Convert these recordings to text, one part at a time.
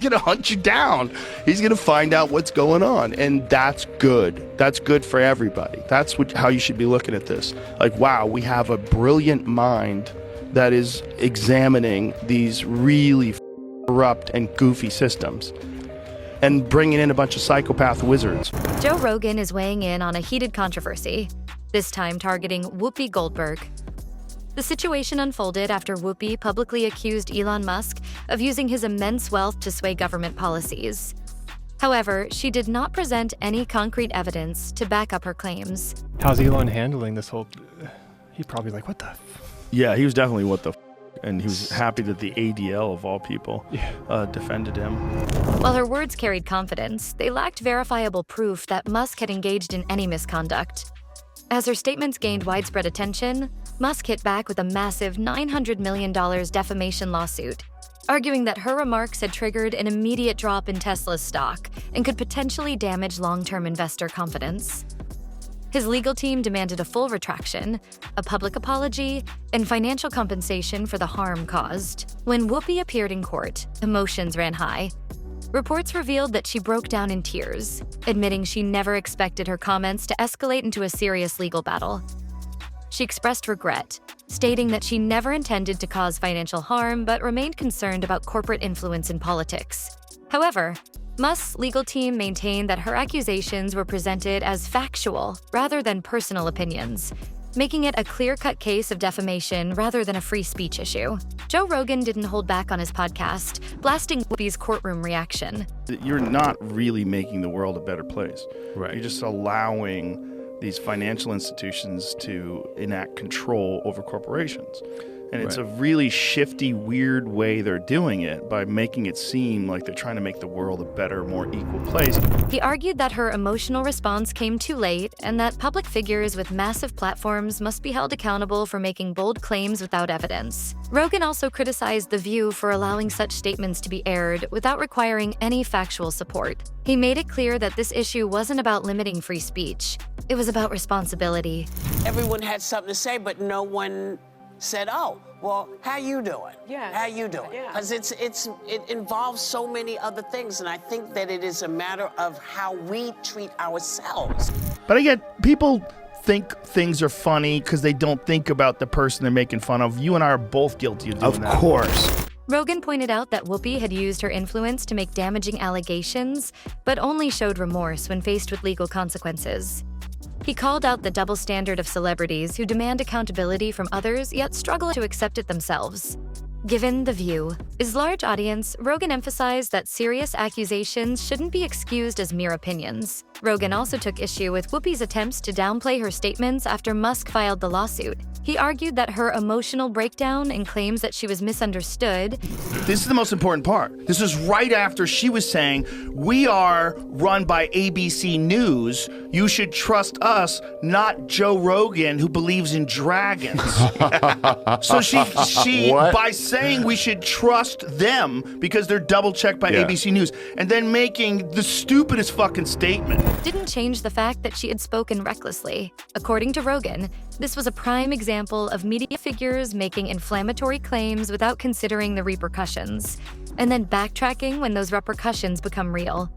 going to hunt you down. He's going to find out what's going on. And that's good. That's good for everybody. That's how you should be looking at this. Like, wow, we have a brilliant mind that is examining these really corrupt and goofy systems and bringing in a bunch of psychopath wizards. Joe Rogan is weighing in on a heated controversy, this time targeting Whoopi Goldberg. The situation unfolded after Whoopi publicly accused Elon Musk of using his immense wealth to sway government policies. However, she did not present any concrete evidence to back up her claims. How's Elon handling this whole... He's probably like, what the... Yeah, he was definitely what the... And he was happy that the ADL, of all people, defended him. While her words carried confidence, they lacked verifiable proof that Musk had engaged in any misconduct. As her statements gained widespread attention, Musk hit back with a massive $900 million defamation lawsuit, arguing that her remarks had triggered an immediate drop in Tesla's stock and could potentially damage long-term investor confidence. His legal team demanded a full retraction, a public apology, and financial compensation for the harm caused. When Whoopi appeared in court, emotions ran high. Reports revealed that she broke down in tears, admitting she never expected her comments to escalate into a serious legal battle. She expressed regret, stating that she never intended to cause financial harm but remained concerned about corporate influence in politics. However, Musk's legal team maintained that her accusations were presented as factual rather than personal opinions, making it a clear-cut case of defamation rather than a free speech issue. Joe Rogan didn't hold back on his podcast, blasting Whoopi's courtroom reaction. You're not really making the world a better place. Right. You're just allowing these financial institutions to enact control over corporations. And it's a really shifty, weird way they're doing it by making it seem like they're trying to make the world a better, more equal place. He argued that her emotional response came too late and that public figures with massive platforms must be held accountable for making bold claims without evidence. Rogan also criticized The View for allowing such statements to be aired without requiring any factual support. He made it clear that this issue wasn't about limiting free speech. It was about responsibility. Everyone had something to say, but no one said, oh, well, how you doing? Yeah. How you doing? Because it involves so many other things, and I think that it is a matter of how we treat ourselves. But I get people think things are funny because they don't think about the person they're making fun of. You and I are both guilty of doing that. Of course. Rogan pointed out that Whoopi had used her influence to make damaging allegations, but only showed remorse when faced with legal consequences. He called out the double standard of celebrities who demand accountability from others yet struggle to accept it themselves. Given The View, his large audience, Rogan emphasized that serious accusations shouldn't be excused as mere opinions. Rogan also took issue with Whoopi's attempts to downplay her statements after Musk filed the lawsuit. He argued that her emotional breakdown and claims that she was misunderstood. This is the most important part. This is right after she was saying, we are run by ABC News. You should trust us, not Joe Rogan, who believes in dragons. So she by saying we should trust them because they're double-checked by ABC News, and then making the stupidest fucking statement. Didn't change the fact that she had spoken recklessly. According to Rogan, this was a prime example of media figures making inflammatory claims without considering the repercussions, and then backtracking when those repercussions become real.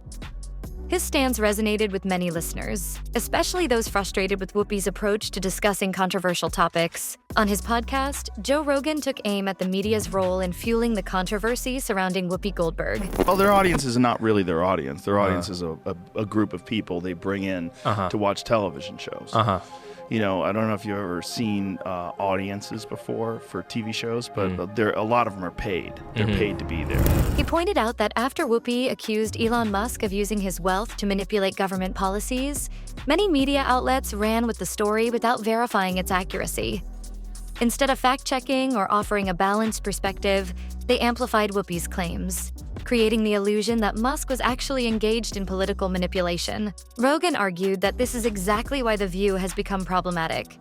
His stance resonated with many listeners, especially those frustrated with Whoopi's approach to discussing controversial topics. On his podcast, Joe Rogan took aim at the media's role in fueling the controversy surrounding Whoopi Goldberg. Well, their audience is not really their audience. Their audience is a group of people they bring in to watch television shows. You know, I don't know if you've ever seen audiences before for TV shows, but a lot of them are paid. They're paid to be there. He pointed out that after Whoopi accused Elon Musk of using his wealth to manipulate government policies, many media outlets ran with the story without verifying its accuracy. Instead of fact-checking or offering a balanced perspective, they amplified Whoopi's claims, creating the illusion that Musk was actually engaged in political manipulation. Rogan argued that this is exactly why The View has become problematic.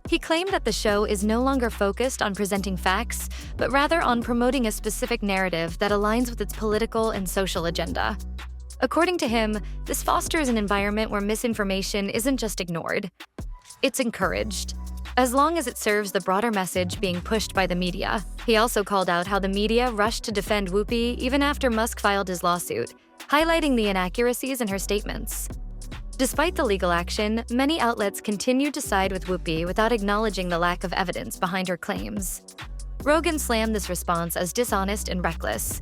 He claimed that the show is no longer focused on presenting facts, but rather on promoting a specific narrative that aligns with its political and social agenda. According to him, this fosters an environment where misinformation isn't just ignored, it's encouraged. as long as it serves the broader message being pushed by the media. He also called out how the media rushed to defend Whoopi even after Musk filed his lawsuit, highlighting the inaccuracies in her statements. Despite the legal action, many outlets continued to side with Whoopi without acknowledging the lack of evidence behind her claims. Rogan slammed this response as dishonest and reckless.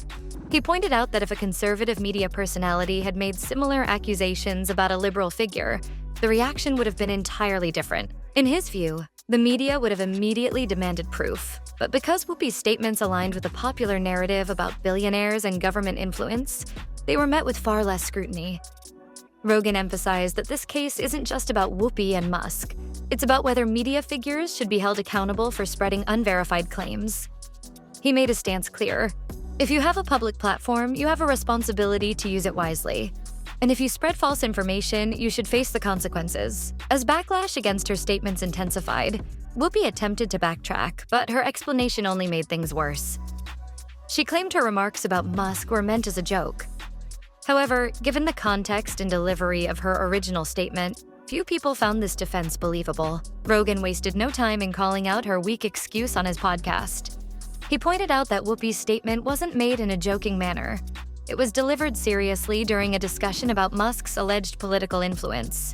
He pointed out that if a conservative media personality had made similar accusations about a liberal figure, the reaction would have been entirely different. In his view, the media would have immediately demanded proof. But because Whoopi's statements aligned with a popular narrative about billionaires and government influence, they were met with far less scrutiny. Rogan emphasized that this case isn't just about Whoopi and Musk. It's about whether media figures should be held accountable for spreading unverified claims. He made his stance clear. If you have a public platform, you have a responsibility to use it wisely. And if you spread false information, you should face the consequences. As backlash against her statements intensified, Whoopi attempted to backtrack, but her explanation only made things worse. She claimed her remarks about Musk were meant as a joke. However, given the context and delivery of her original statement, few people found this defense believable. Rogan wasted no time in calling out her weak excuse on his podcast. He pointed out that Whoopi's statement wasn't made in a joking manner. It was delivered seriously during a discussion about Musk's alleged political influence.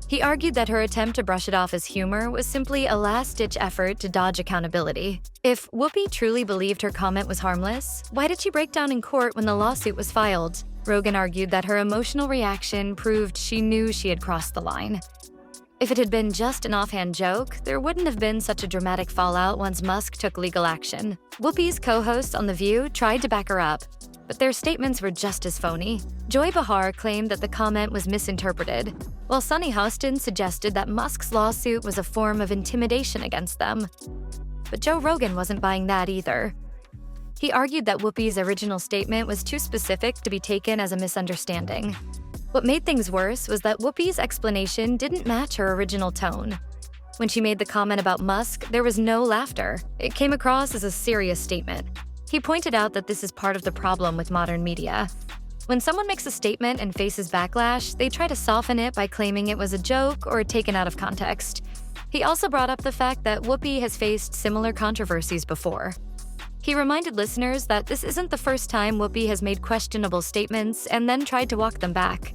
He argued that her attempt to brush it off as humor was simply a last-ditch effort to dodge accountability. If Whoopi truly believed her comment was harmless, why did she break down in court when the lawsuit was filed? Rogan argued that her emotional reaction proved she knew she had crossed the line. If it had been just an offhand joke, there wouldn't have been such a dramatic fallout once Musk took legal action. Whoopi's co-hosts on The View tried to back her up, but their statements were just as phony. Joy Behar claimed that the comment was misinterpreted, while Sunny Hostin suggested that Musk's lawsuit was a form of intimidation against them. But Joe Rogan wasn't buying that either. He argued that Whoopi's original statement was too specific to be taken as a misunderstanding. What made things worse was that Whoopi's explanation didn't match her original tone. When she made the comment about Musk, there was no laughter. It came across as a serious statement. He pointed out that this is part of the problem with modern media. When someone makes a statement and faces backlash, they try to soften it by claiming it was a joke or taken out of context. He also brought up the fact that Whoopi has faced similar controversies before. He reminded listeners that this isn't the first time Whoopi has made questionable statements and then tried to walk them back.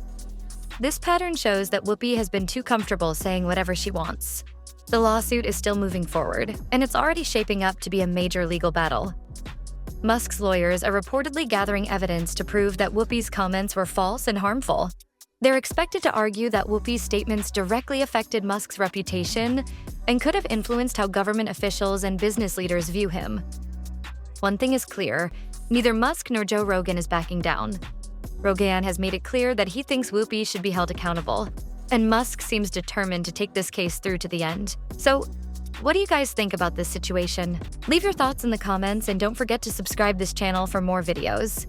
This pattern shows that Whoopi has been too comfortable saying whatever she wants. The lawsuit is still moving forward, and it's already shaping up to be a major legal battle. Musk's lawyers are reportedly gathering evidence to prove that Whoopi's comments were false and harmful. They're expected to argue that Whoopi's statements directly affected Musk's reputation and could have influenced how government officials and business leaders view him. One thing is clear, neither Musk nor Joe Rogan is backing down. Rogan has made it clear that he thinks Whoopi should be held accountable, and Musk seems determined to take this case through to the end. So, what do you guys think about this situation? Leave your thoughts in the comments and don't forget to subscribe this channel for more videos.